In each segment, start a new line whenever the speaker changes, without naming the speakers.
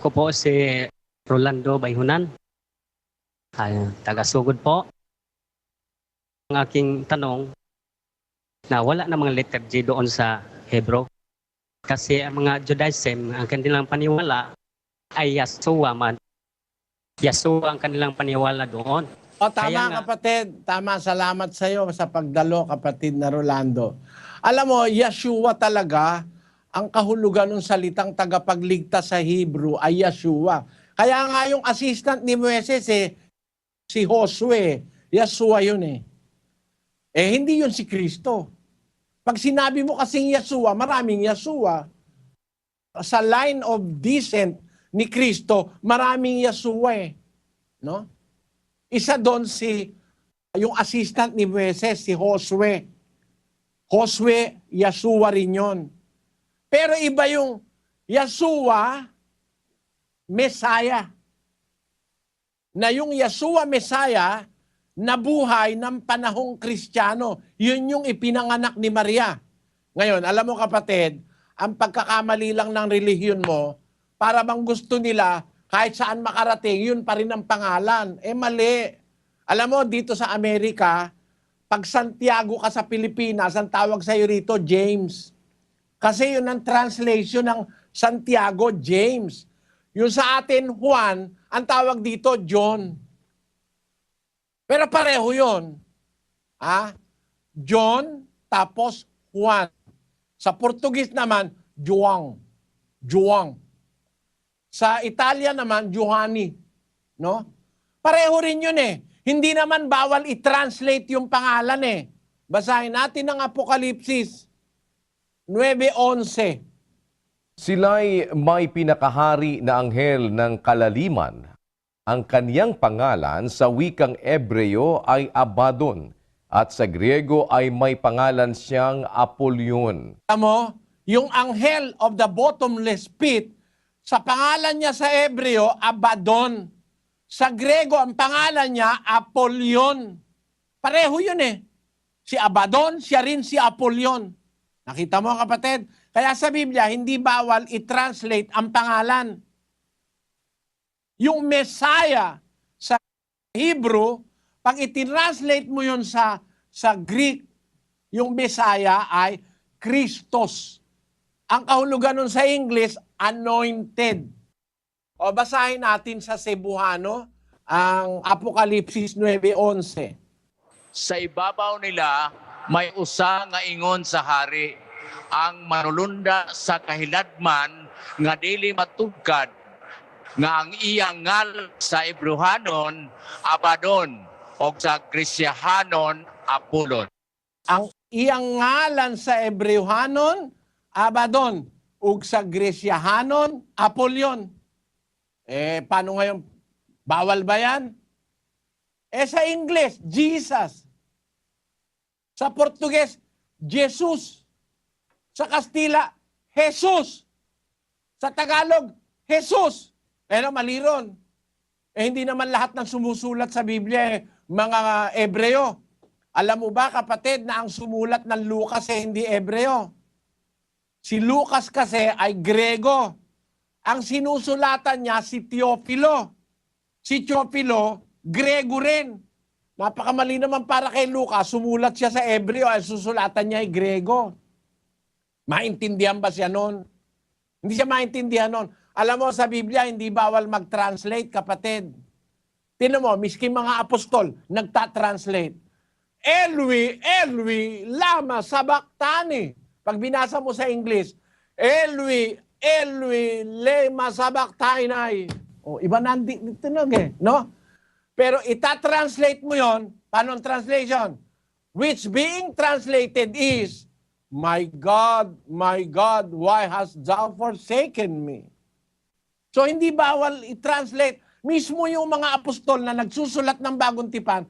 Ako po si Rolando Bayhunan, taga-Sugod po. Ang aking tanong, na wala na mga letter G doon sa Hebrew. Kasi ang mga Judaism, ang kanilang paniwala ay Yahshua man. Yahshua ang kanilang paniwala doon.
O,
Kaya
tama
nga,
kapatid. Tama, salamat sa iyo sa pagdalo, kapatid na Rolando. Alam mo, Yeshua talaga, ang kahulugan ng salitang tagapagligtas sa Hebrew ay Yeshua. Kaya nga yung assistant ni Moises, si Josue, Yeshua yun eh. Hindi yun si Kristo. Pag sinabi mo kasing Yeshua, maraming Yeshua. Sa line of descent ni Kristo, maraming Yeshua eh. No? Isa doon yung assistant ni Moises, si Josue. Josue, Yeshua rin yun. Pero iba yung Yeshua, Messiah. Na yung Yeshua, Messiah, nabuhay ng panahong Kristiyano. Yun yung ipinanganak ni Maria. Ngayon, alam mo kapatid, ang pagkakamali lang ng relihiyon mo, para bang gusto nila, kahit saan makarating, yun pa rin ang pangalan. Mali. Alam mo, dito sa Amerika, pag Santiago ka sa Pilipinas, ang tawag sa'yo rito, James. Kasi yun ang translation ng Santiago, James. Yung sa atin, Juan, ang tawag dito, John. Pero pareho yun. John, tapos Juan. Sa Portuguese naman, João. João. Sa Italia naman, Giovanni. No? Pareho rin yun eh. Hindi naman bawal i-translate yung pangalan eh. Basahin natin ang Apokalipsis 9:11.
Sila'y may pinakahari na anghel ng kalaliman. Ang kaniyang pangalan sa wikang Ebreo ay Abaddon at sa Griego ay may pangalan siyang Apollyon.
Alam mo, yung anghel of the bottomless pit, sa pangalan niya sa Ebreo, Abaddon. Sa Griego, ang pangalan niya, Apollyon. Pareho yun eh. Si Abaddon, siya rin si Apollyon. Nakita mo kapatid? Kaya sa Biblia, hindi bawal i-translate ang pangalan. Yung Messiah sa Hebrew, pag i-translate mo yun sa Greek, yung Messiah ay Christos. Ang kahulugan nun sa English, anointed. O basahin natin sa Cebuano, ang Apokalipsis 9:11.
Sa ibabaw nila may usa nga ingon sa hari, ang manulunda sa kahiladman nga dili matugkad, nga ang iyang ngal sa Ebrohanon Abaddon o sa Grisyahanon Apollon.
Ang iyang ngalan sa Ebreuhanon, Abaddon, ug sa Grisyahanon, Apollyon. Paano ngayon? Bawal ba yan? Sa English, Jesus. Sa Portuguese, Jesus. Sa Kastila, Jesus. Sa Tagalog, Jesus. Pero mali ron. Hindi naman lahat ng sumusulat sa Biblia mga Ebreo. Alam mo ba kapatid na ang sumulat ng Lucas hindi Ebreo? Si Lucas kasi ay Grego. Ang sinusulatan niya si Teofilo. Si Teofilo, Grego rin. Napakamali naman para kay Lucas, sumulat siya sa Ebreo, ay susulatan niya ay Grego. Maintindihan ba siya nun? Hindi siya maintindihan nun. Alam mo, sa Biblia, hindi bawal mag-translate, kapatid. Tingnan mo, miski mga apostol, nagta-translate. Elwi, Elwi, lama sabachthani. Pag binasa mo sa English, Elwi, Elwi, lema sabachthani. Iba nandito no? Pero ita-translate mo yon, paano ang translation? Which being translated is, my God, why hast thou forsaken me? So hindi bawal i-translate. Mismo yung mga apostol na nagsusulat ng Bagong Tipan,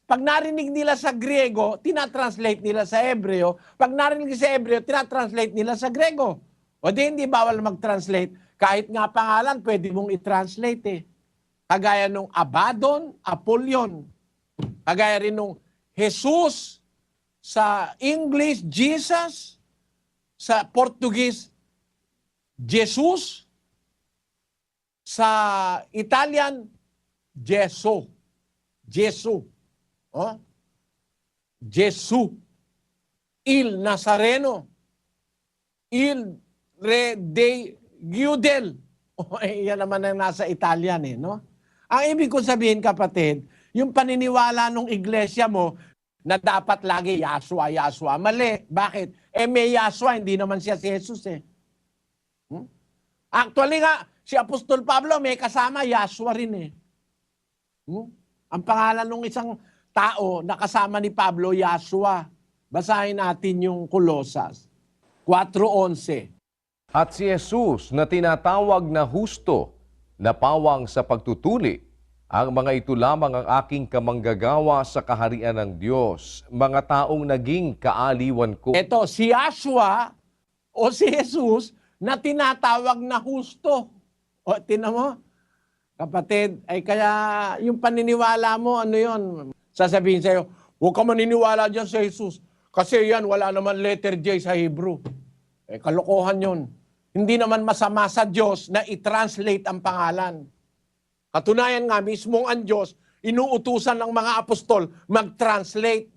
pag narinig nila sa Griego, tinatranslate nila sa Hebreo. Pag narinig sa Hebreo, tinatranslate nila sa Grego. O hindi bawal mag-translate. Kahit nga pangalan, pwede mong i-translate eh. Kagaya nung Abaddon, Apollyon. Kagaya rin nung Jesus, sa English, Jesus, sa Portuguese, Jesus, Sa Italian, Gesù. Gesù. Oh? Gesù. Il Nazareno. Il Re dei Giudel. Oh, yan naman ang nasa Italian no? Ang ibig ko sabihin, kapatid, yung paniniwala ng iglesia mo na dapat lagi Yahshua, Yahshua. Mali. Bakit? May Yahshua, hindi naman siya si Jesus Actually nga, si Apostol Pablo may kasama Yahshua rin Ang pangalan ng isang tao na kasama ni Pablo, Yahshua. Basahin natin yung Colosas 4:11.
At si Jesus na tinatawag na husto, na pawang sa pagtutuli, ang mga ito lamang ang aking kamanggagawa sa kaharian ng Diyos, mga taong naging kaaliwan ko.
Ito, si Yahshua o si Jesus na tinatawag na husto. O, tinan mo, kapatid, ay kaya yung paniniwala mo, ano yun? Sasabihin sa'yo, huwag ka maniniwala dyan sa Jesus. Kasi yan, wala naman letter J sa Hebrew. Kalokohan yun. Hindi naman masama sa Diyos na i-translate ang pangalan. Katunayan nga, mismong ang Diyos, inuutusan ng mga apostol mag-translate.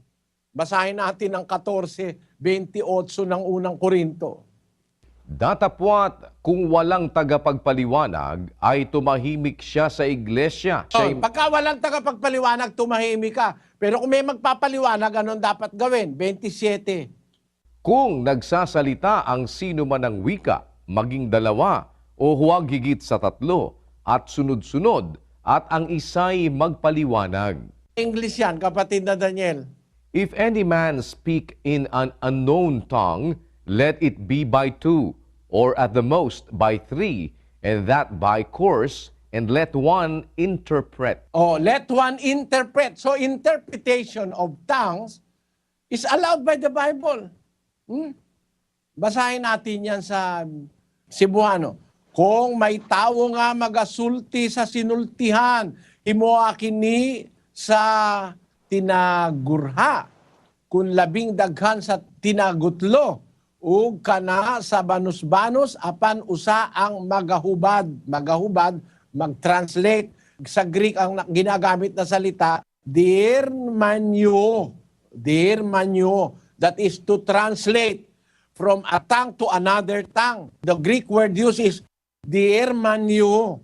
Basahin natin ang 14:28 ng unang Korinto.
Datapwat kung walang tagapagpaliwanag ay tumahimik siya sa iglesia.
Pagka walang tagapagpaliwanag, tumahimik ka. Pero kung may magpapaliwanag, anong dapat gawin? 27.
Kung nagsasalita ang sino man ng wika, maging dalawa o huwag higit sa 3 at sunod-sunod at ang isa'y magpaliwanag.
English yan, kapatid na Daniel.
If any man speak in an unknown tongue, let it be by 2, or at the most by 3, and that by course, and let one interpret.
Let one interpret. So interpretation of tongues is allowed by the Bible. Basahin natin yan sa Cebuano. Kung may tao nga magasulti sa sinultihan, imo akini sa tinagurha, kung labing daghan sa tinagutlo, ug kana sa banus-banus, apan usa ang magahubad, mag-translate. Sa Greek ang ginagamit na salita, dirmanyo, that is to translate from a tongue to another tongue. The Greek word used is dirmanyo,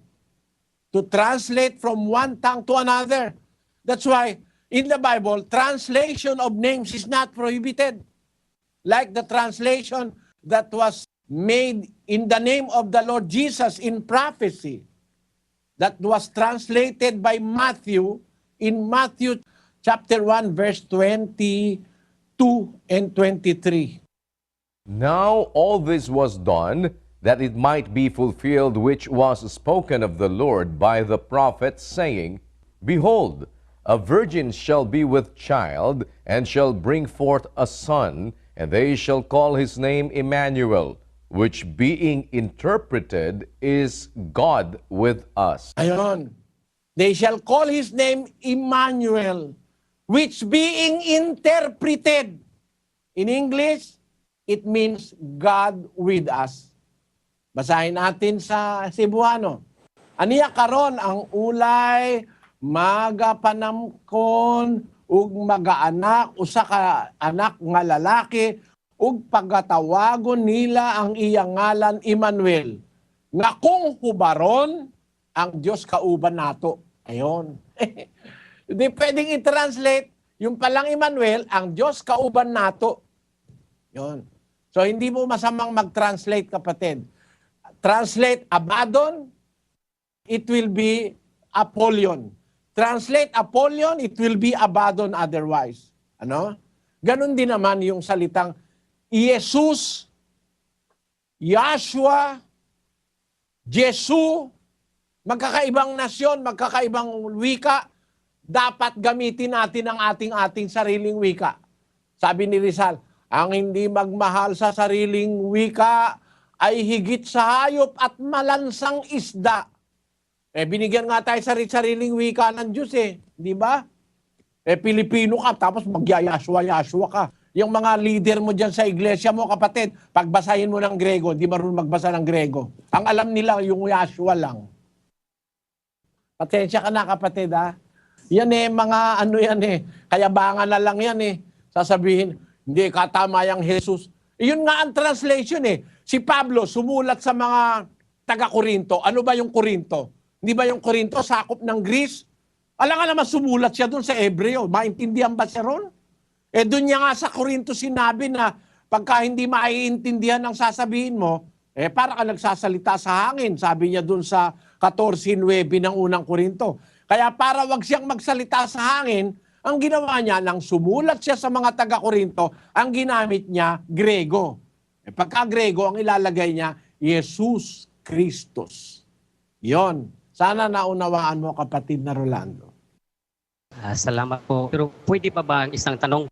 to translate from one tongue to another. That's why in the Bible, translation of names is not prohibited. Like the translation that was made in the name of the Lord Jesus in prophecy, that was translated by Matthew in Matthew chapter 1 verse 22 and 23.
Now all this was done, that it might be fulfilled which was spoken of the Lord by the prophet, saying, Behold, a virgin shall be with child, and shall bring forth a son, and they shall call his name Emmanuel, which being interpreted is God with us.
Ayon. They shall call his name Emmanuel, which being interpreted. In English, it means God with us. Basahin natin sa Cebuano. Aniya karon ang ulay magapanamkon ug magaanak usa ka anak nga lalaki ug pagatawagon nila ang iyang ngalan Emmanuel, nga kung hubaron ang Dios kauban nato. Ayon. Hindi pwedeng i-translate yung palang Emmanuel, ang Dios kauban nato. Yon. So hindi mo masamang mag-translate, kapatid. Translate Abaddon, it will be Apollyon. Translate Apollyon, it will be Abaddon otherwise. Ano? Ganon din naman yung salitang Jesus, Yahshua, Jesu, magkakaibang nasyon, magkakaibang wika, dapat gamitin natin ang ating sariling wika. Sabi ni Rizal, ang hindi magmahal sa sariling wika ay higit sa hayop at malansang isda. Binigyan nga tayo sa sariling wika ng Diyos di ba? Pilipino ka, tapos mag-Yahshua ka. Yung mga leader mo dyan sa iglesia mo, kapatid, pagbasahin mo ng Grego, di marunong magbasa ng Grego. Ang alam nila yung Yahshua lang. Patensya ka na, kapatid, ha? Yan mga ano yan kayabangan na lang yan Sasabihin, hindi katama yung Jesus. Yun nga ang translation Si Pablo sumulat sa mga taga-Korinto. Ano ba yung Korinto? Hindi ba yung Korinto sakop ng Greece? Alam nga naman sumulat siya doon sa Hebreo. Maintindihan ba siya ron? Doon niya nga sa Korinto sinabi na pagka hindi maiintindihan ang sasabihin mo, para ka nagsasalita sa hangin. Sabi niya doon sa 14:9 ng unang Korinto. Kaya para wag siyang magsalita sa hangin, ang ginawa niya, nang sumulat siya sa mga taga-Korinto, ang ginamit niya, Grego. Pagka Grego, ang ilalagay niya, Jesus Christos. Yon. Sana naunawaan mo, kapatid na Rolando.
Salamat po. Pero pwede pa ba ang isang tanong?